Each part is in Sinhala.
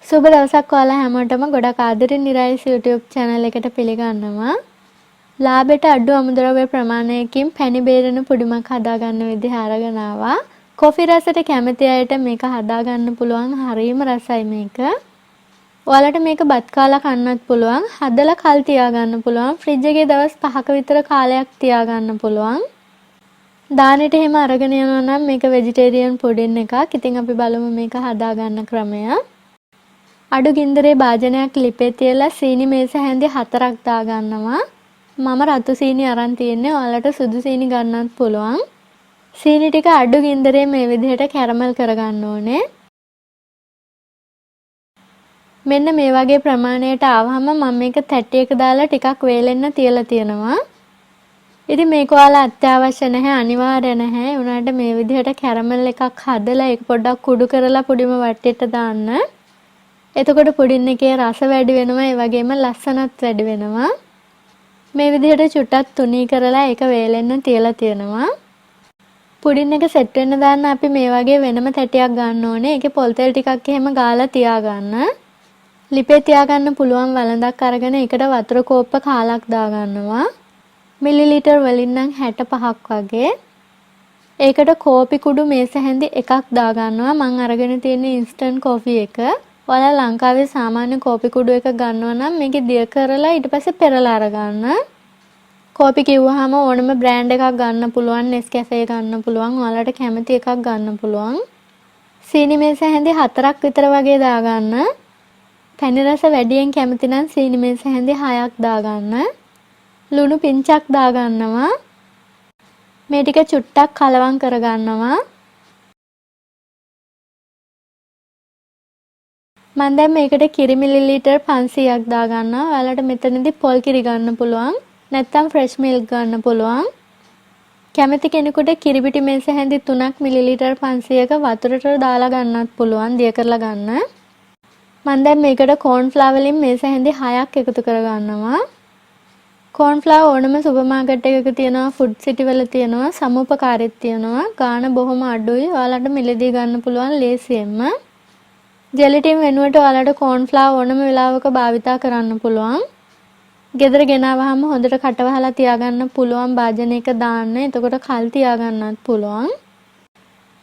සුබ දවසක් ඔයාලා හැමෝටම ගොඩක් ආදරෙන් නිරයිස් YouTube channel එකට පිළිගන්නවා. ලාභයට අඩු අමුද්‍රව්‍ය ප්‍රමාණයකින් පැණි බේරෙන පුඩිමක් හදාගන්න විදිහ අරගෙන ආවා. කොෆි රසට කැමති අයට මේක හදාගන්න පුළුවන්. හරිම රසයි මේක. ඔයාලට මේක බත් කාලා කන්නත් පුළුවන්. හදලා කල් තියාගන්න පුළුවන්. ෆ්‍රිජ් එකේ දවස් 5ක විතර කාලයක් තියාගන්න පුළුවන්. දානෙට එහෙම අරගෙන යනවා නම් මේක වෙජිටේරියන් පුඩින් එකක්. ඉතින් අපි බලමු මේක හදාගන්න ක්‍රමය. අඩු ගින්දරේ භාජනයක් ලිපේ තියලා සීනි මේස හැන්දි 4ක් දාගන්නවා. මම රතු සීනි අරන් තියෙන්නේ. ඔයාලට සුදු සීනි ගන්නත් පුළුවන්. සීනි ටික අඩු ගින්දරේ මේ විදිහට කැරමල් කරගන්න ඕනේ. මෙන්න මේ වගේ ප්‍රමාණයට ආවහම මම මේක තැටියක දාලා ටිකක් වේලෙන්න තියලා තියෙනවා. ඉතින් මේක ඔයාලා අත්‍යවශ්‍ය නැහැ, අනිවාර්ය නැහැ. ඒ උනාට මේ විදිහට කැරමල් එකක් හදලා ඒක පොඩ්ඩක් කුඩු කරලා පුඩිම වටේට දාන්න. එතකොට පුඩින් එකේ රස වැඩි වෙනවා, ඒ වගේම ලස්සනත් වැඩි වෙනවා. මේ විදිහට චුට්ටක් තුනී කරලා ඒක වේලෙන්න තියලා තියෙනවා. පුඩින් එක සෙට් වෙන්න දාන්න අපි මේ වගේ වෙනම තැටියක් ගන්න ඕනේ. ඒකේ පොල් තෙල් ටිකක් එහෙම ගාලා තියාගන්න. ලිපේ තියාගන්න පුළුවන් වළඳක් අරගෙන ඒකට වතුර කෝප්ප කාලක් දාගන්නවා. මිලිලීටර් වලින් නම් 65ක් වගේ. ඒකට කෝපි කුඩු මේස හැන්දි එකක් දාගන්නවා. මම අරගෙන තියෙන ඉන්ස්ටන්ට් කෝෆි එක. ඔයාලා ලංකාවේ සාමාන්‍ය කෝපි කුඩු එක ගන්නවා නම් මේකේ දිය කරලා ඊට පස්සේ පෙරලා අරගන්න. කෝපි කිව්වහම ඕනම බ්‍රෑන්ඩ් එකක් ගන්න පුළුවන්, Nescafe ගන්න පුළුවන්, ඔයාලට කැමති එකක් ගන්න පුළුවන්. සීනි මේස හැන්දි 4ක් විතර වගේ දාගන්න. පැණි රස වැඩියෙන් කැමති නම් සීනි මේස හැන්දි 6ක් දාගන්න. ලුණු පිංචක් දාගන්නවා. මේ ටික චුට්ටක් කලවම් කරගන්නවා. මම දැන් මේකට කිරි මිලිලීටර් 500ක් දාගන්නවා. ඔයාලට මෙතනදී පොල් කිරි ගන්න පුළුවන්. නැත්නම් ෆ්‍රෙෂ් මිල්ක් ගන්න පුළුවන්. කැමති කෙනෙකුට කිරි පිටි මේස හැන්දි 3ක් මිලිලීටර් 500ක වතුරට දාලා ගන්නත් පුළුවන්. දිය කරලා ගන්න. මම දැන් මේකට කෝන් ෆ්ලවර් වලින් මේස හැන්දි 6ක් එකතු කරගන්නවා. කෝන් ෆ්ලවර් ඕනම සුපර් මාකට් එකක තියෙනවා, ෆුඩ් සිටි වල තියෙනවා, සමුපකාරෙත් තියෙනවා. ගාණ බොහොම අඩුයි. ඔයාලට මිලදී ගන්න පුළුවන් ලේසියෙන්ම. ජෙලටින් වෙනුවට ඔයාලට කෝන් ෆ්ලවර් ඕනම වෙලාවක භාවිතා කරන්න පුළුවන්. ගෙදර ගෙනාවහම හොඳට කටවහලා තියාගන්න පුළුවන් භාජනයක දාන්න. එතකොට කල් තියාගන්නත් පුළුවන්.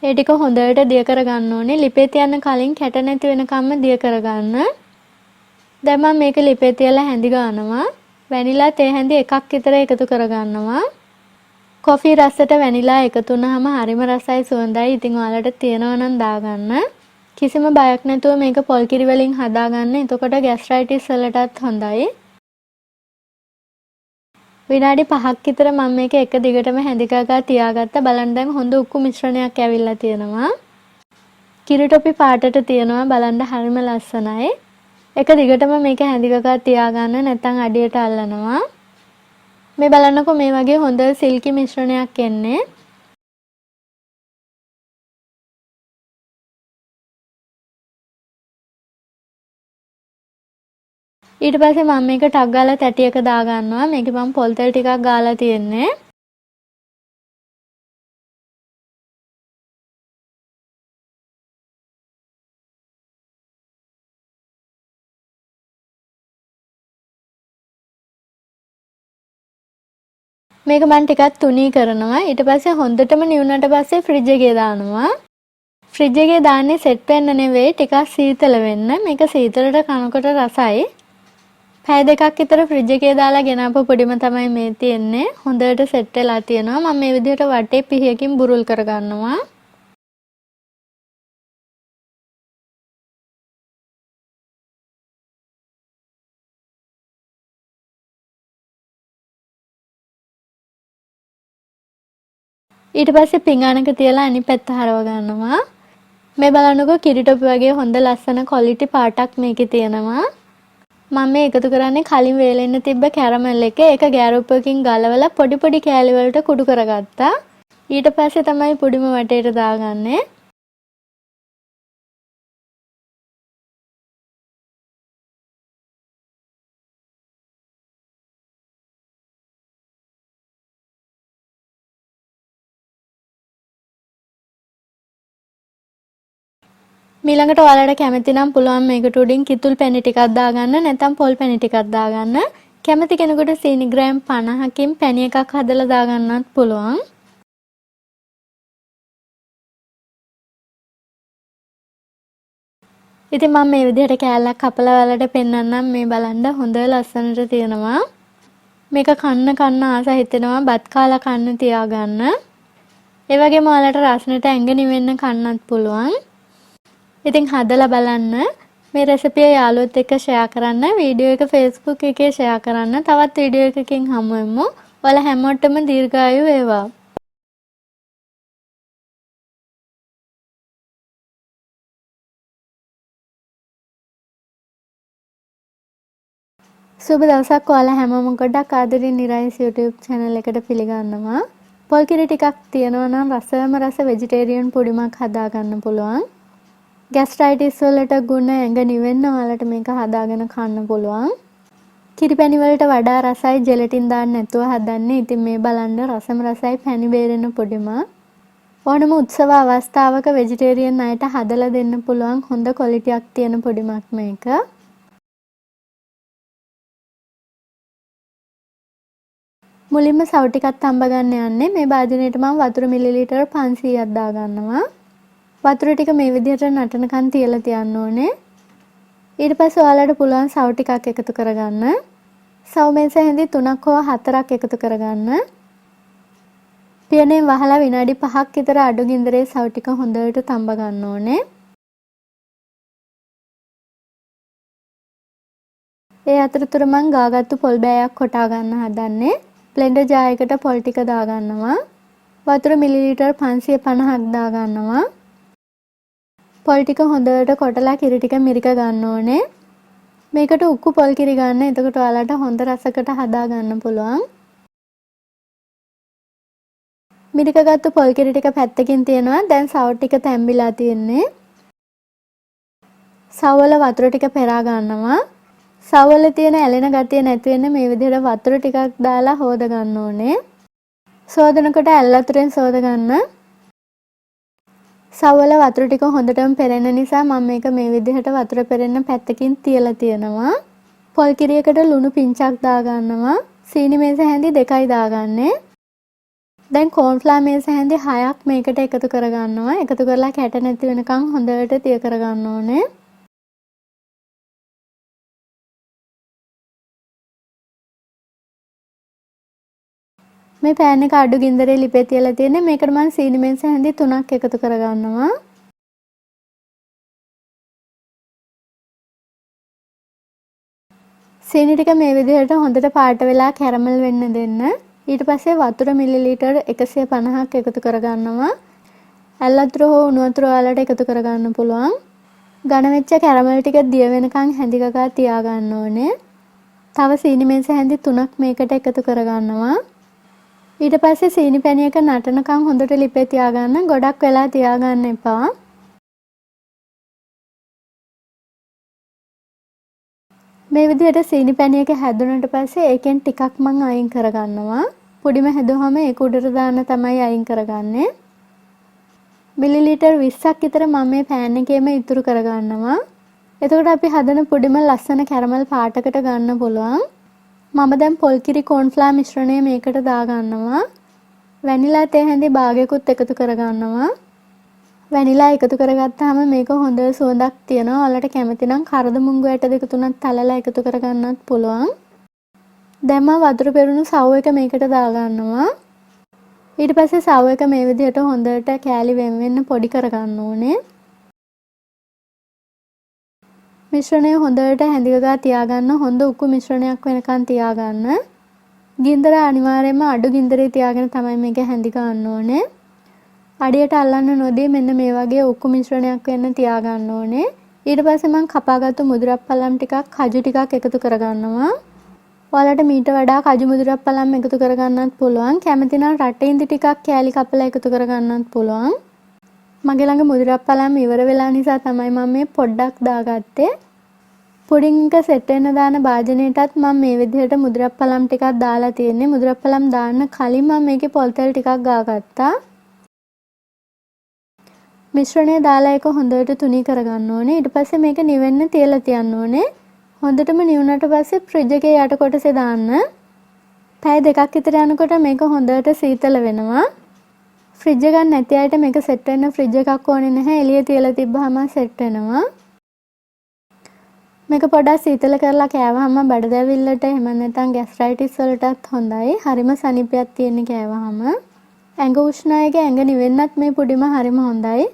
ඒ ටික හොඳට දිය කරගන්න ඕනේ. ලිපේ තියන්න කලින් කැට නැති වෙනකම්ම දිය කරගන්න. දැන් මම මේක ලිපේ තියලා හැඳි ගන්නවා. වැනිලා තේ හැඳි එකක් විතර එකතු කරගන්නවා. කොෆි රසට වැනිලා එකතු වුනහම හරිම රසයි, සුවඳයි. ඉතින් ඔයාලට තියෙනවා නම් දාගන්න. කිසිම බයක් නැතුව මේක පොල් කිරි වලින් හදාගන්න. එතකොට ગેස්ට්‍රයිටිස් වලටත් හොඳයි. විනාඩි 5ක් විතර මම මේක එක දිගටම හැඳිගගා තියාගත්තා. බලන්න දැන් හොඳ උක්කු මිශ්‍රණයක් ඇවිල්ලා තියෙනවා. කිරි ටොපි පාටට තියෙනවා. බලන්න හරිම ලස්සනයි. එක දිගටම මේක හැඳිගගා තියාගන්න, නැත්නම් අඩියට අල්ලනවා. මේ බලන්නකො මේ වගේ හොඳ සිල්කි මිශ්‍රණයක් එන්නේ. ඊට පස්සේ මම මේක ටක් ගාලා තැටියක දාගන්නවා. මේකේ මම පොල් තෙල් ටිකක් ගාලා තියෙන්නේ. මේක මම ටිකක් තුනී කරනවා. ඊට පස්සේ හොඳටම නිවුනට පස්සේ ෆ්‍රිජ් එකේ දානවා. ෆ්‍රිජ් එකේ දාන්නේ සෙට් වෙන්න නෙවෙයි, ටිකක් සීතල වෙන්න. මේක සීතලට කනකොට රසයි. පැය දෙකක් විතර ෆ්‍රිජ් එකේ දාලා ගෙනාපු පොඩිම තමයි මේ තියෙන්නේ. හොඳට සෙට් වෙලා තියෙනවා. මම මේ විදිහට වටේ පිහියකින් බුරුල් කරගන්නවා. ඊට පස්සේ පිඟානක තියලා අනිත් පැත්ත හරව ගන්නවා. මේ බලන්නකෝ කිරි ටොපි වගේ හොඳ ලස්සන ක්වොලිටි පාටක් මේකේ තියෙනවා. මම මේ එකතු කරන්නේ කලින් වේලෙන්න තිබ්බ කැරමල් එක. ඒක ගෑරුප්පකින් ගලවලා පොඩි පොඩි කෑලි වලට කුඩු කරගත්තා. ඊට පස්සේ තමයි පුඩිම වටේට දාගන්නේ. ඊළඟට ඔයාලට කැමති නම් පුළුවන් මේකට උඩින් කිතුල් පැණි ටිකක් දාගන්න, නැත්නම් පොල් පැණි ටිකක් දාගන්න. කැමති කෙනෙකුට සීනි ග්‍රෑම් 50කින් පැණි එකක් හදලා දාගන්නත් පුළුවන්. ඉතින් මම මේ විදිහට කෑල්ලක් කපලා ඔයාලට පෙන්නන්නම්. මේ බලන්න හොඳ ලස්සනට තියෙනවා. මේක කන්න ආස හිතෙනවා. බත් කාලා කන්න තියාගන්න. ඒ වගේම ඔයාලට රසනට ඇඟ නිවෙන්න කන්නත් පුළුවන්. ඉතින් හදලා බලන්න. මේ රෙසිපිය යාළුවොත් එක්ක ෂෙයා කරන්න. වීඩියෝ එක Facebook එකේ ෂෙයා කරන්න. තවත් වීඩියෝ එකකින් හමු වෙමු. ඔයාලා හැමෝටම දීර්ඝායු වේවා. සුබ දවසක් ඔයාලා හැමෝම ගොඩක් ආදරෙන් නිරයිස් YouTube channel එකට පිළිගන්නවා. පොල් කිරි ටිකක් තියෙනවා නම් රස වෙජිටේරියන් පුඩිමක් හදා ගන්න පුළුවන්. ગેස්ට්‍රයිටිස් වලට ගුණ ඇඟ නිවෙන්න ඔයාලට මේක හදාගෙන කන්න පුළුවන්. කිරි පැණි වලට වඩා රසයි ජෙලටින් දාන්න නැතුව හදන්නේ. ඉතින් මේ බලන්න රසයි පැණි බේරෙන පුඩිමක්. ඕනම උත්සව අවස්ථාවක වෙජිටේරියන් අයට හදලා දෙන්න පුළුවන් හොඳ ක්වොලිටියක් තියෙන පුඩිමක් මේක. මුලින්ම සව් ටිකක් තඹ ගන්න යන්නේ. මේ භාජනයට මම වතුර මිලිලීටර් 500ක් දා ගන්නවා. වතුර ටික මේ විදිහට නටනකන් තියලා තියන්න ඕනේ. ඊට පස්සේ ඔයාලට පුළුවන් සව් ටිකක් එකතු කරගන්න. සව් මේස හැඳි 3ක් හෝ 4ක් එකතු කරගන්න. පියනෙන් වහලා විනාඩි 5ක් විතර අඩු ගින්දරේ සව් ටික හොඳට තඹ ගන්න ඕනේ. ඒ අතරතුර මම ගාගත්තු පොල් බෑයක් කොටා ගන්න හදන්නේ. බ්ලෙන්ඩර් ජාර් එකට පොල් ටික දා ගන්නවා. වතුර මිලිලීටර් 550ක් දා ගන්නවා. පොල් ටික හොඳට කොටලා කිරි ටික මිරික ගන්න ඕනේ. මේකට උක්කු පොල් කිරි ගන්න. එතකොට ඔයාලට හොඳ රසකට හදා ගන්න පුළුවන්. මිරිකගත්තු පොල් කිරි ටික පැත්තකින් තියනවා. දැන් සව් ටික තැම්බිලා තියෙන්නේ. සව්වල වතුර ටික පෙරා ගන්නවා. සව්වල තියෙන ඇලෙන ගතිය නැති වෙන්න මේ විදිහට වතුර ටිකක් දාලා හොද ගන්න ඕනේ. සෝදනකොට ඇල් වතුරෙන් සෝද ගන්න. සව්වල වතුර ටික හොඳටම පෙරෙන නිසා මම මේක මේ විදිහට වතුර පෙරෙන්න පැත්තකින් තියලා තියෙනවා. පොල් කිරියකට ලුණු පිංචක් දා ගන්නවා. සීනි මේස හැඳි 2යි දාගන්නේ. දැන් කෝන්ෆ්ලවර් මේස හැඳි 6ක් මේකට එකතු කරගන්නවා. එකතු කරලා කැට නැති වෙනකන් හොඳට තිය කරගන්න ඕනේ. මේ පෑන් එක අඩු ගින්දරේ ලිපේ තියලා තියෙන්නේ. මේකට මම සීනි මේස හැඳි 3ක් එකතු කරගන්නවා. සීනි ටික මේ විදිහට හොඳට පාට වෙලා කැරමල් වෙන්න දෙන්න. ඊට පස්සේ වතුර මිලිලීටර් 150ක් එකතු කරගන්නවා. ඇල් වතුර හෝ උණු වතුර ඔයාලට එකතු කරගන්න පුළුවන්. ඝන වෙච්ච කැරමල් ටික දිය වෙනකන් හැඳි ගගා තියා ගන්න ඕනේ. තව සීනි මේස හැඳි 3ක් මේකට එකතු කරගන්නවා. ඊට පස්සේ සීනි පැණියක නටනකම් හොඳට ලිපේ තියාගන්න. ගොඩක් වෙලා තියාගන්න එපා. මේ විදිහට සීනි පැණියක හැදුනට පස්සේ ඒකෙන් ටිකක් මං අයින් කරගන්නවා. පුඩිම හැදුවම ඒක උඩට දාන්න තමයි අයින් කරගන්නේ. මිලිලීටර් 20ක් විතර මම මේ පෑන් එකේම ඉතුරු කරගන්නවා. එතකොට අපි හදන පුඩිම ලස්සන කැරමල් පාටකට ගන්න පුළුවන්. මම දැන් පොල් කිරි කෝන්ෆ්ලවර් මිශ්‍රණය මේකට දා ගන්නවා. වැනිලා තේ හැඳි භාගයකුත් එකතු කරගන්නවා. වැනිලා එකතු කරගත්තාම මේක හොඳ සුවඳක් තියෙනවා. ඔයාලට කැමති නම් කරද මුංගු ඇට දෙක තුනක් තලලා එකතු කරගන්නත් පුළුවන්. දැන් මම වතුර පෙරුණු සව් එක මේකට දා ගන්නවා. ඊට පස්සේ සව් එක මේ විදිහට හොඳට කෑලි වෙන්න පොඩි කරගන්න ඕනේ. මිශ්‍රණය හොඳට හැඳි ගගා තියාගන්න. හොඳ උක්කු මිශ්‍රණයක් වෙනකන් තියාගන්න. ගින්දර අනිවාර්යයෙන්ම අඩු ගින්දරේ තියාගෙන තමයි මේක හැඳි ගන්න ඕනේ. අඩියට අල්ලන්න නොදී මෙන්න මේ වගේ උක්කු මිශ්‍රණයක් වෙන්න තියාගන්න ඕනේ. ඊට පස්සේ මම කපාගත්තු මුදුරප්පලම් ටිකක් කජු ටිකක් එකතු කරගන්නවා. ඔයාලට මීට වඩා කජු මුදුරප්පලම් එකතු කරගන්නත් පුළුවන්. කැමති නම් රටේ ඉඳි ටිකක් කෑලි කපලා එකතු කරගන්නත් පුළුවන්. මගේ ළඟ මුදුරප්පලම් ඉවර වෙලා නිසා තමයි මම මේ පොඩ්ඩක් දාගත්තේ. පුඩින් එක සෙට් වෙන දාන භාජනයටත් මම මේ විදිහට මුදුරප්පලම් ටිකක් දාලා තියෙන්නේ. මුදුරප්පලම් දාන්න කලින් මම මේකේ පොල් තෙල් ටිකක් ගාගත්තා. මිශ්‍රණය දාලා ඒක හොඳට තුනී කරගන්න ඕනේ. ඊට පස්සේ මේක නිවෙන්න තියලා තියන්න ඕනේ. හොඳටම නිවුණට පස්සේ ෆ්‍රිජ් එකේ යට කොටසේ දාන්න. පැය 2ක් විතර යනකොට මේක හොඳට සීතල වෙනවා. ෆ්‍රිජ් එකක් නැති අයට මේක සෙට් වෙන්න ෆ්‍රිජ් එකක් ඕනේ නැහැ. එළිය තියලා තිබ්බහම සෙට් වෙනවා. මේක පොඩ්ඩක් සීතල කරලා කෑවහම බඩදැවිල්ලට එහෙම නැත්නම් ગેස්ට්‍රයිටිස් වලටත් හොඳයි. හරිම සනීපයක් තියෙන කෑවහම. ඇඟ උෂ්ණයගේ ඇඟ නිවෙන්නත් මේ පුඩිම හරිම හොඳයි.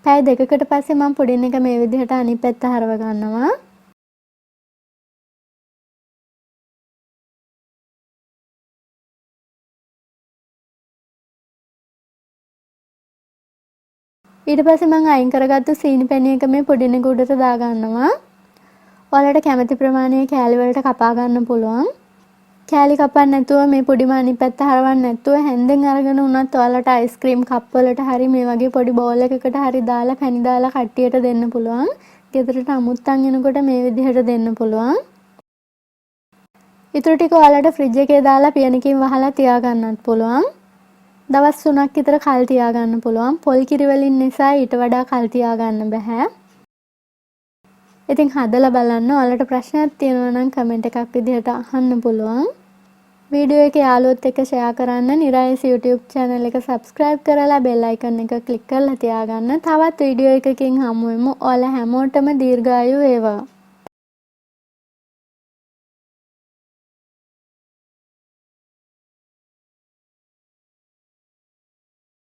පැය 2කට පස්සේ මම පුඩින් එක මේ විදිහට අනිත් පැත්ත හරව ගන්නවා. ඊට පස්සේ මම අයින් කරගත්තු සීනි පැණි එක මේ පුඩින් එක උඩට දා ගන්නවා. ඔයාලට කැමති ප්‍රමාණයේ කෑලි වලට කපා ගන්න පුළුවන්. කෑලි කපන්න නැතුව මේ පොඩිම අනිත් පැත්ත හරවන්න නැතුව හැන්දෙන් අරගෙන උනත් ඔයාලට අයිස්ක්‍රීම් කප් වලට හරි මේ වගේ පොඩි බෝල් එකකට හරි දාලා පැණි දාලා කට්ටියට දෙන්න පුළුවන්. ගෙදරට අමුත්තන් එනකොට මේ විදිහට දෙන්න පුළුවන්. ඊටු ටික ඔයාලට ෆ්‍රිජ් එකේ දාලා පියනකින් වහලා තියාගන්නත් පුළුවන්. දවස් 3ක් විතර කල් තියාගන්න පුළුවන්. පොල් කිරි වලින් නිසා ඊට වඩා කල් තියාගන්න බෑ. ඉතින් හදලා බලන්න. ඔයාලට ප්‍රශ්නයක් තියෙනවා නම් කමෙන්ට් එකක් විදිහට අහන්න පුළුවන්. වීඩියෝ එක යාළුවොත් එක්ක ෂෙයා කරන්න. නිරායස YouTube channel එක subscribe කරලා bell icon එක click කරලා තියාගන්න. තවත් වීඩියෝ එකකින් හමු වෙමු. ඔයාලා හැමෝටම දීර්ඝායු වේවා.